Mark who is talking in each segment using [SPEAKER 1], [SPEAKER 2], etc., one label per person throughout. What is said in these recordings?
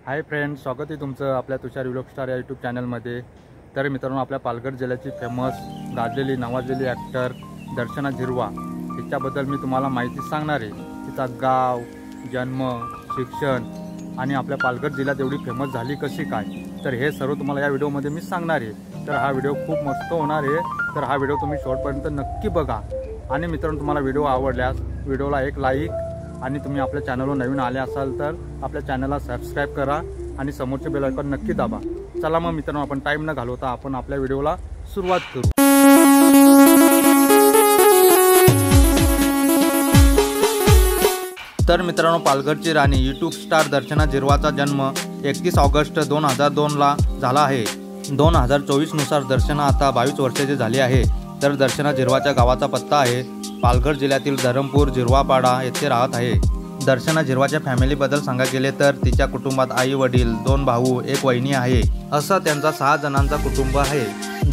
[SPEAKER 1] Hi friends, स्वागत आहे तुमचं आपल्या तुषार व्लॉग स्टार या यूट्यूब चॅनलमध्ये। तर मित्रांनो, आपल्या पालघर जिल्ह्याची फेमस गाजलेली नावाजलेली ॲक्टर दर्शना झिरवा हिच्याबद्दल मी तुम्हाला माहिती सांगणार आहे। तिचा गाव, जन्म, शिक्षण आणि आपल्या पालघर जिल्ह्यात एवढी फेमस झाली कशी काय, तर हे सर्व तुम्हाला या व्हिडिओमध्ये मी सांगणार आहे। तर हा व्हिडिओ खूप मस्त होणार आहे, तर हा व्हिडिओ तुम्ही शेवटपर्यंत नक्की बघा। आणि मित्रांनो, तुम्हाला व्हिडिओ आवडल्यास व्हिडिओला एक लाईक आणि तुम्ही आपल्या चॅनलवर नवीन आले असाल तर आपल्या चॅनलला सबस्क्राइब करा आणि समोरचे बेल आयकॉन नक्की दाबा। चला मग मित्रांनो, आपण टाइम न घालवता आपण आपल्या व्हिडिओला सुरुवात करू। तर मित्रांनो, पालघरची राणी यूट्यूब स्टार दर्शना झिरवाचा जन्म 31 ऑगस्ट 2002 ला झाला आहे। 2024 नुसार दर्शना आता 22 वर्षाची झाली आहे। तर दर्शना झिरवाच्या गावाचा पत्ता आहे पालघर जिल्ह्यातील धरमपूर झिरवापाडा येथे राहत आहे। दर्शना झिरवाच्या फॅमिलीबद्दल सांगायला गेले तर तिच्या कुटुंबात आई वडील, 2 भाऊ, 1 वहिनी आहे, असं त्यांचा 6 जणांचा कुटुंब आहे।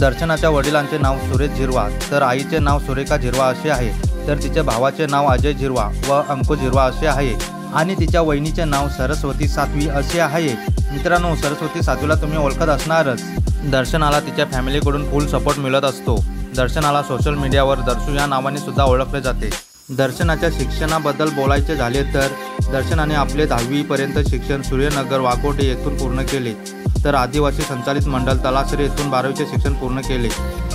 [SPEAKER 1] दर्शनाच्या वडिलांचे नाव सुरेश झिरवा, तर आईचे नाव सुरेखा झिरवा असे आहे, तर तिच्या भावाचे नाव अजय झिरवा व अंकुश झिरवा असे आहे आणि तिच्या वहिनीचे नाव सरस्वती सातवी असे आहे। मित्रांनो, सरस्वती सातवीला तुम्ही ओळखत असणारच। दर्शनाला तिच्या फॅमिलीकडून फुल सपोर्ट मिळत असतो। दर्शनाला सोशल मीडियावर दर्शू या नावाने सुद्धा ओळखले जाते। दर्शनाच्या शिक्षणाबद्दल बोलायचे झाले तर दर्शनाने आपले 10वी पर्यंत शिक्षण सूर्यनगर वाघोटे येथून पूर्ण केले, तर आदिवासी संचालित मंडल तलासरी येथून 12वीचे शिक्षण पूर्ण केले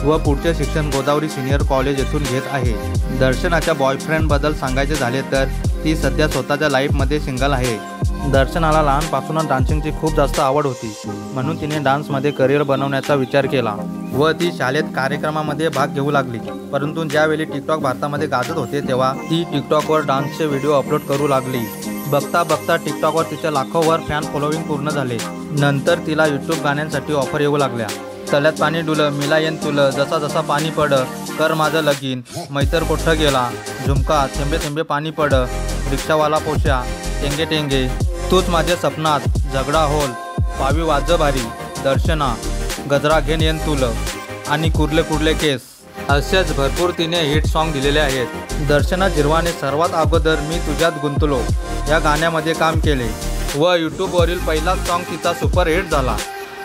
[SPEAKER 1] व पुढचे शिक्षण गोदावरी सिनियर कॉलेज येथून घेत आहे। दर्शनाच्या बॉयफ्रेंडबद्दल सांगायचे झाले तर ती सध्या स्वतःच्या लाईफमध्ये सिंगल आहे। दर्शनाला लहानपासूनच डान्सिंगची खूप जास्त आवड होती, म्हणून तिने डान्समध्ये करिअर बनवण्याचा विचार केला व ती शाळेत कार्यक्रमामध्ये भाग घेऊ लागली। परंतु ज्यावेळी टिकटॉक भारतामध्ये गाजत होते तेव्हा ती टिकटॉकवर डान्सचे व्हिडिओ अपलोड करू लागली। बघता बघता टिकटॉकवर तिच्या लाखोवर फॅन फॉलोविंग पूर्ण झाले। नंतर तिला यूट्यूब गाण्यांसाठी ऑफर येऊ लागल्या। तल्यात पाणी डुलं, मिला येन तुलं, जसा जसा पाणी पड, कर माझं लगीन, मैतर कोठं गेला, झुमका, थेंबे थेंबे पाणी पड, रिक्षावाला पोशा, टेंगे टेंगे, तूच माझ्या सपनात, झगडा होल, पावी वाज भारी, दर्शना, गजरा घेन येन तुलं आणि कुर्ले कुर्ले केस असेच भरपूर तिने हिट सॉन्ग दिलेले आहेत। दर्शना झिरवाने सर्वात अगोदर मी तुझ्यात गुंतलो या गाण्यामध्ये काम केले व यूट्यूबवरील पहिलाच सॉन्ग तिचा सुपरहिट झाला।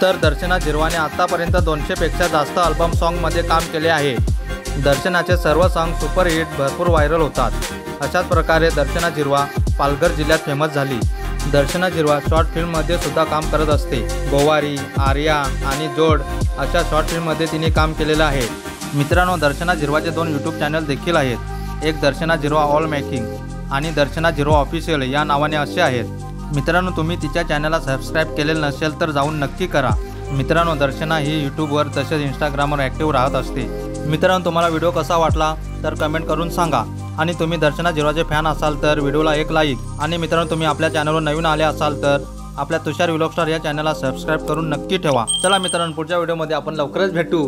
[SPEAKER 1] तर दर्शना झिरवाने आतापर्यंत 200 पेक्षा जास्त अल्बम सॉन्गमध्ये काम केले आहे। दर्शनाचे सर्व सॉन्ग सुपरहिट भरपूर व्हायरल होतात। अशाच प्रकारे दर्शना झिरवा पालघर जिल्ह्यात फेमस झाली। दर्शना झिरवा शॉर्ट फिल्ममध्ये सुद्धा काम करत असते। गोवारी, आर्या आणि जोड अशा शॉर्ट फिल्ममध्ये तिने काम केलेलं आहे। मित्रांनो, दर्शना झिरवाचे 2 यूट्यूब चॅनल देखील आहेत। एक दर्शना झिरवा ऑल मेकिंग आणि दर्शना झिरवा ऑफिशियल या नावाने असे आहेत। मित्रांनो, तुम्ही तिच्या चॅनलला सबस्क्राईब केलेलं नसेल तर जाऊन नक्की करा। मित्रांनो, दर्शना ही यूट्यूबवर तसेच इंस्टाग्रामवर ॲक्टिव्ह राहत असते। मित्रांनो, तुम्हाला व्हिडिओ कसा वाटला तर कमेंट करून सांगा आणि तुम्ही दर्शना झिरवाचे फॅन असाल तर व्हिडिओला एक लाईक आणि मित्रांनो, तुम्ही आपल्या चॅनलवर नवीन आले असाल तर आपल्या तुषार व्लॉग स्टार या चॅनलला सबस्क्राईब करून नक्की ठेवा। चला मित्रांनो, पुढच्या व्हिडिओमध्ये आपण लवकरच भेटू।